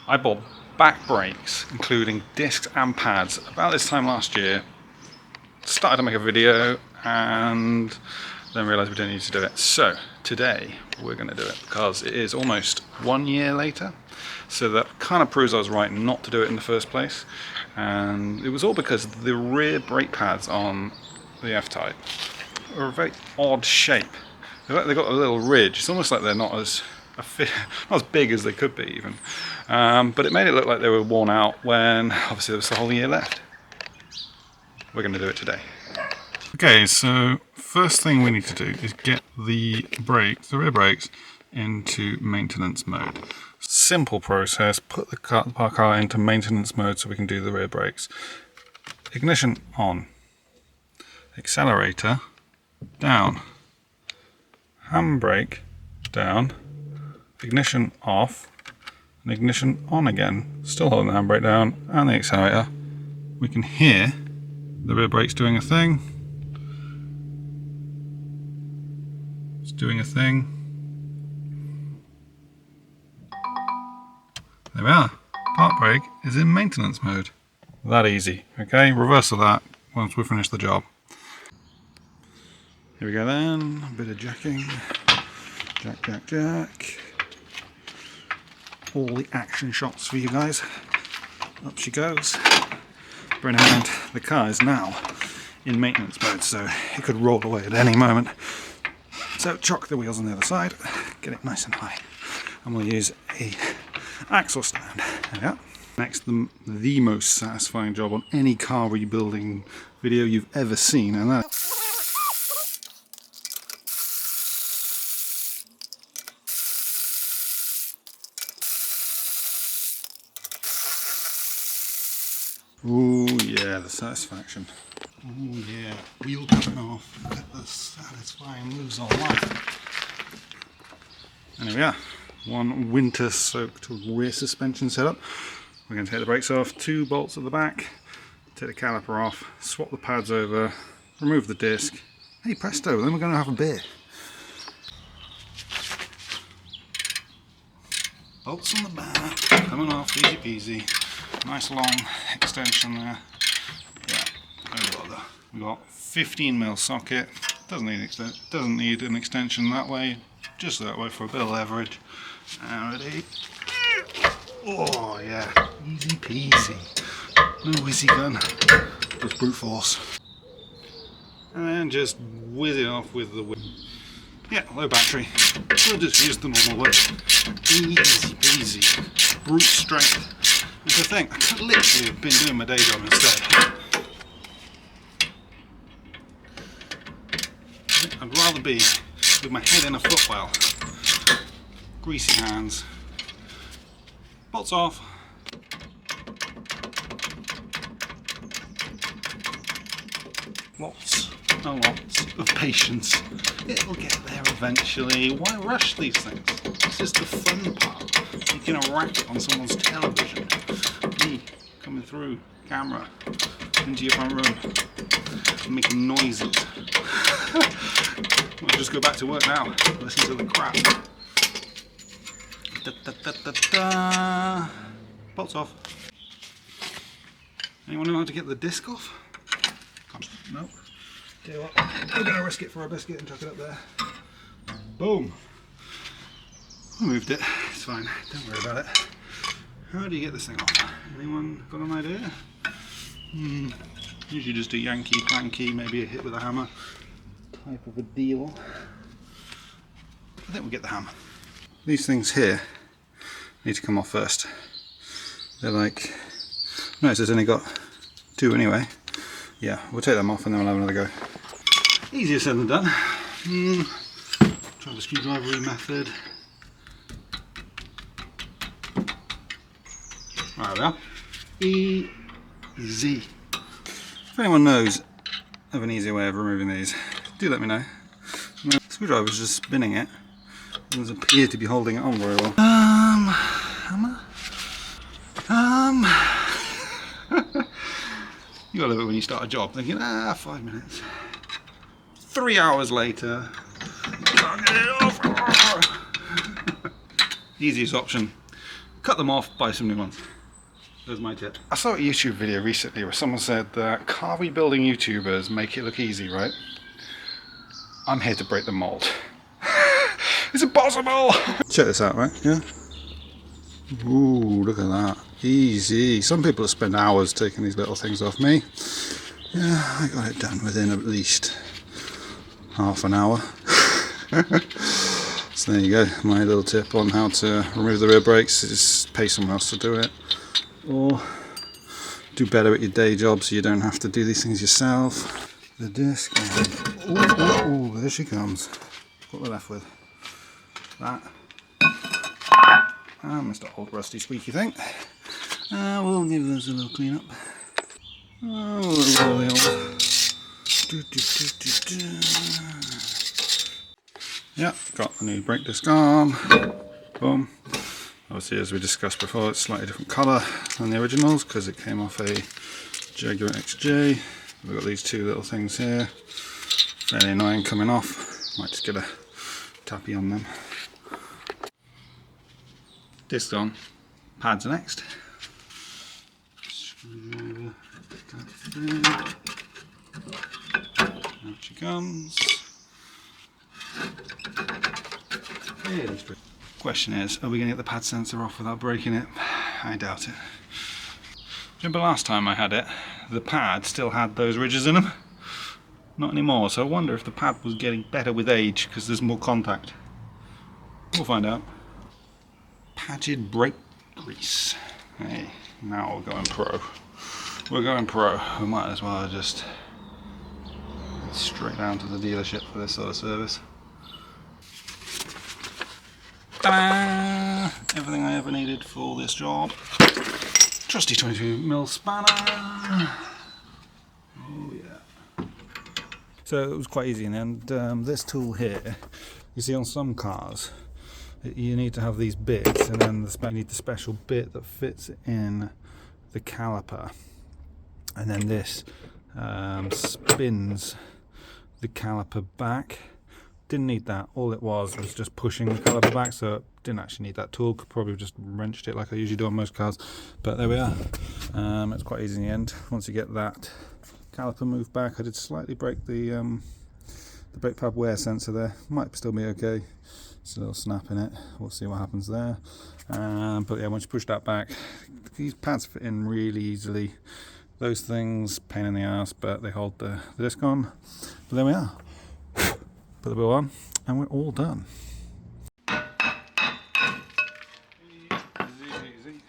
I bought back brakes, including discs and pads, about this time last year. Started to make a video and then realised we didn't need to do it. So today we're going to do it because it is almost 1 year later. So that kind of proves I was right not to do it in the first place. And it was all because the rear brake pads on the F-type are a very odd shape. They've got a little ridge. It's almost like they're not as big as they could be even. But it made it look like they were worn out when obviously there was the whole year left. We're going to do it today. Okay, so first thing we need to do is get the rear brakes, into maintenance mode. Simple process, put the car into maintenance mode so we can do the rear brakes. Ignition on, accelerator down, handbrake down, ignition off, and ignition on again, still holding the handbrake down and the accelerator. We can hear the rear brake's doing a thing. It's doing a thing. There we are. Park brake is in maintenance mode. That easy. Okay, reverse of that once we finish the job. Here we go then, a bit of jacking. Jack, jack, jack. All the action shots for you guys. Up she goes. Bear in mind, the car is now in maintenance mode, so it could roll away at any moment. So chock the wheels on the other side, get it nice and high. And we'll use a axle stand. There we are. Next, the most satisfying job on any car rebuilding video you've ever seen, and that. Ooh yeah, the satisfaction. Ooh yeah, wheel coming off. Look at the satisfying moves on life. And here we are. One winter soaked rear suspension setup. We're going to take the brakes off, 2 bolts at the back, take the caliper off, swap the pads over, remove the disc. Hey presto, then we're going to have a beer. Bolts on the back, coming off, easy peasy. Nice long extension there. Yeah, no bother. We've got 15mm socket. Doesn't need an extension that way, just that way for a bit of leverage. And ready. Oh yeah, easy peasy. No whizzy gun, just brute force. And then just whiz it off with the whip. Yeah, low battery. We'll just use the normal way. Easy peasy. Brute strength. And to think, I could literally have been doing my day job instead. I'd rather be with my head in a footwell. Greasy hands. Bolts off. Lots and lots of patience. It'll get there eventually. Why rush these things? This is the fun part. Making a racket on someone's television. Me coming through camera into your front room and making noises. I'll just go back to work now. Listen to the crap. Da, da, da, da, da. Bolts off. Anyone know how to get the disc off? Nope. Tell you what, we're going to risk it for a biscuit and chuck it up there. Boom. I moved it. It's fine. Don't worry about it. How do you get this thing off? Anyone got an idea? Usually just a Yankee, planky, maybe a hit with a hammer type of a deal. I think we'll get the hammer. These things here need to come off first. They're like, notice it's only got 2 anyway. Yeah, we'll take them off and then we'll have another go. Easier said than done. Try the screwdriver method. Right, there we are. Easy. If anyone knows of an easier way of removing these, do let me know. The screwdriver's just spinning it. It doesn't appear to be holding it on very well. Hammer? You gotta love it when you start a job thinking, 5 minutes. 3 hours later, can't get it off. Easiest option, cut them off, buy some new ones. That's my tip. I saw a YouTube video recently where someone said that car rebuilding YouTubers make it look easy, right? I'm here to break the mold. It's impossible! Check this out, right? Yeah? Ooh, look at that. Easy. Some people spend hours taking these little things off me. Yeah, I got it done within at least half an hour. So there you go, my little tip on how to remove the rear brakes is pay someone else to do it, or do better at your day job so you don't have to do these things yourself. The disc, oh, there she comes. What we're left with, that, and Mr. Old Rusty Squeaky thing. We'll give those a little clean up. Oh, really old. Yeah, got the new brake disc arm. Boom. Obviously, as we discussed before, it's slightly different colour than the originals because it came off a Jaguar XJ. We've got these two little things here. Fairly annoying coming off. Might just get a tappy on them. Disc on. Pads are next. Screwdriver. Out she comes. Question is, are we going to get the pad sensor off without breaking it? I doubt it. Remember last time I had it, the pad still had those ridges in them? Not anymore, so I wonder if the pad was getting better with age because there's more contact. We'll find out. Padded brake grease. Hey, now we're going pro. We're going pro. We might as well just straight down to the dealership for this sort of service. Ta-da! Everything I ever needed for this job. Trusty 22mm spanner. Oh yeah. So it was quite easy in the end. This tool here, you see on some cars, you need to have these bits, and then you need the special bit that fits in the caliper, and then this spins the caliper back. Didn't need that. All it was just pushing the caliper back, so didn't actually need that tool. Could probably just wrenched it like I usually do on most cars, but there we are. It's quite easy in the end. Once you get that caliper moved back, I did slightly break the brake pad wear sensor there. Might still be okay. It's a little snap in it. We'll see what happens there. But yeah, once you push that back, these pads fit in really easily. Those things, pain in the ass, but they hold the disc on. But there we are. Put the wheel on, and we're all done. Easy.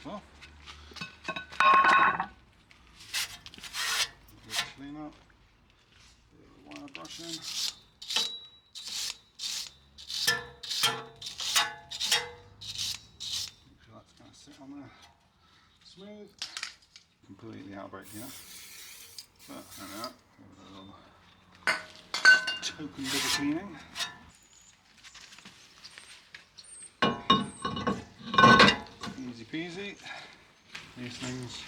Off. Clean up. Wire brushing. Make sure that's going to sit on there smooth. Completely out of brake here. But there we are. Token bit of cleaning. Easy peasy. These things,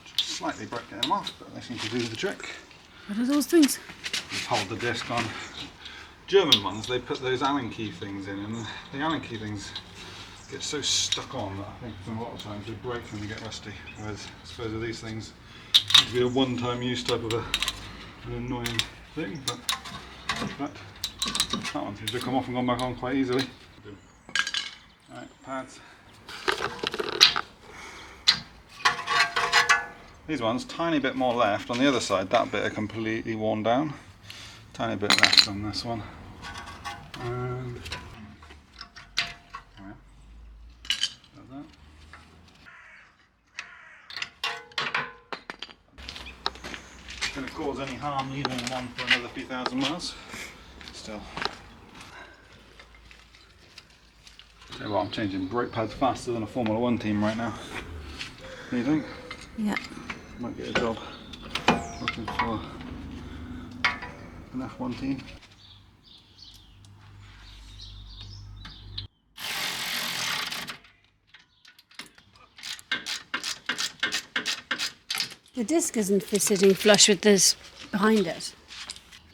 just slightly break them off, but they seem to do the trick. What are those things? Just hold the disc on. German ones, they put those Allen key things in, and the Allen key things get so stuck on that I think a lot of times they break when they get rusty. Whereas I suppose with these things, it would be a one-time use type of an annoying thing, but that one seems to come off and gone back on quite easily. Alright, pads. These ones, tiny bit more left. On the other side, that bit are completely worn down. Tiny bit left on this one. And yeah, like that. Going to cause any harm leaving one for another few thousand miles. Still. Tell you what, I'm changing brake pads faster than a Formula 1 team right now. What do you think? Yeah. Might get a job looking for an F1 team. The disc isn't sitting flush with this behind it.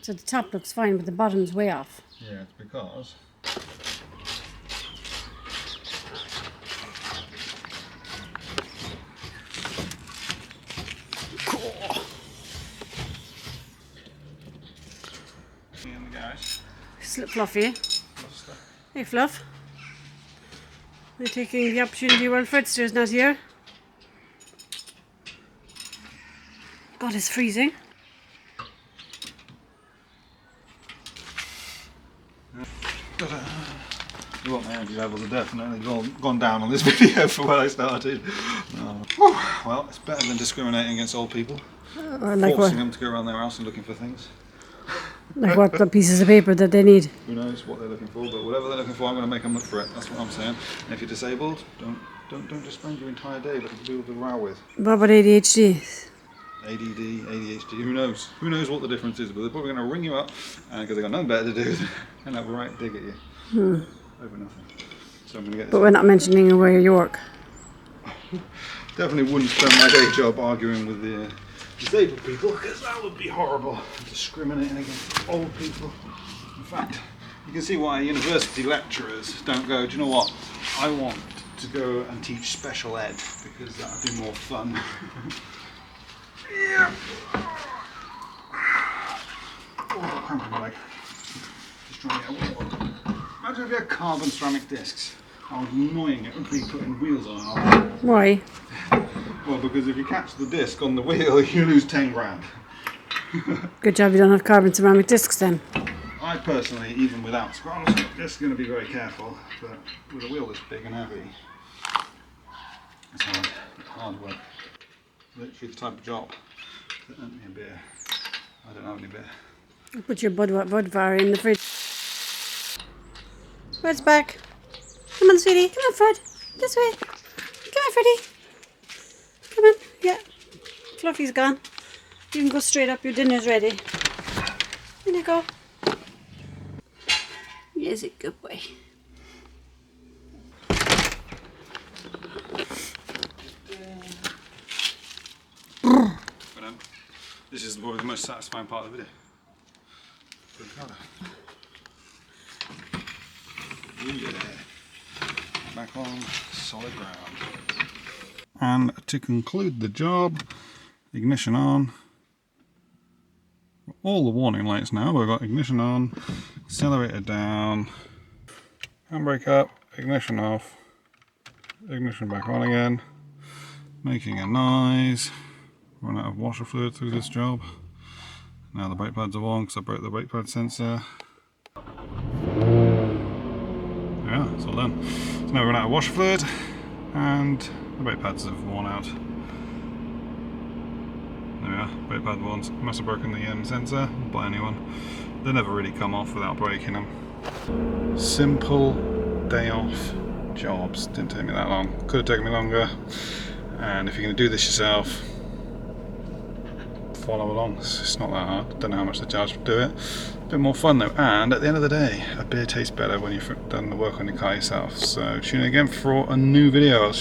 So the top looks fine, but the bottom's way off. Yeah, it's because Fluffy. Hey, Fluff. We're taking the opportunity while Fredster's not here. God, it's freezing. Well, my energy levels are definitely gone down on this video for where I started. Well, it's better than discriminating against old people. Like Forcing what? them to go around their house and looking for things. Like what? The pieces of paper that they need. Who knows what they're looking for, but whatever they're looking for, I'm going to make them look for it. That's what I'm saying. And if you're disabled, don't just spend your entire day looking for people to row with. What about ADHD? ADD, ADHD, who knows? Who knows what the difference is, but they're probably going to ring you up and because they've got nothing better to do and have a right dig at you. Over nothing. So I'm going to get this. But we're not mentioning where you work. Definitely wouldn't spend my day job arguing with the disabled people because that would be horrible. Discriminating against old people. In fact, you can see why university lecturers don't go, do you know what? I want to go and teach special ed because that would be more fun. Yeah. Oh, cramp in my leg. Just trying to get a wall. Imagine if you had carbon ceramic discs. How annoying it would be putting wheels on. Why? Well, because if you catch the disc on the wheel, you lose 10 grand. Good job you don't have carbon ceramic discs then. I personally, even without carbon ceramic discs, going to be very careful. But with a wheel this big and heavy, it's hard work. Literally the type of job that earned me a beer. I don't have any beer. Put your Budvar in the fridge. Fred's back. Come on, sweetie. Come on, Fred. This way. Come on, Freddie. Come on. Yeah. Fluffy's gone. You can go straight up. Your dinner's ready. In you go. Yes, a good boy. This is probably the most satisfying part of the video. Good colour. Ooh, yeah. Back on solid ground. And to conclude the job, ignition on. All the warning lights now. We've got ignition on, accelerator down, handbrake up, ignition off, ignition back on again, making a noise. Run out of washer fluid through this job. Now the brake pads are on because I broke the brake pad sensor. Yeah, it's all done. So now we run out of washer fluid and the brake pads have worn out. There we are, brake pad ones. Must have broken the sensor, buy a new one. They never really come off without breaking them. Simple day off jobs. Didn't take me that long. Could have taken me longer. And if you're going to do this yourself, follow along. It's not that hard. Don't know how much they charge to do it. A bit more fun though, and at the end of the day, a beer tastes better when you've done the work on your car yourself. So tune in again for a new video.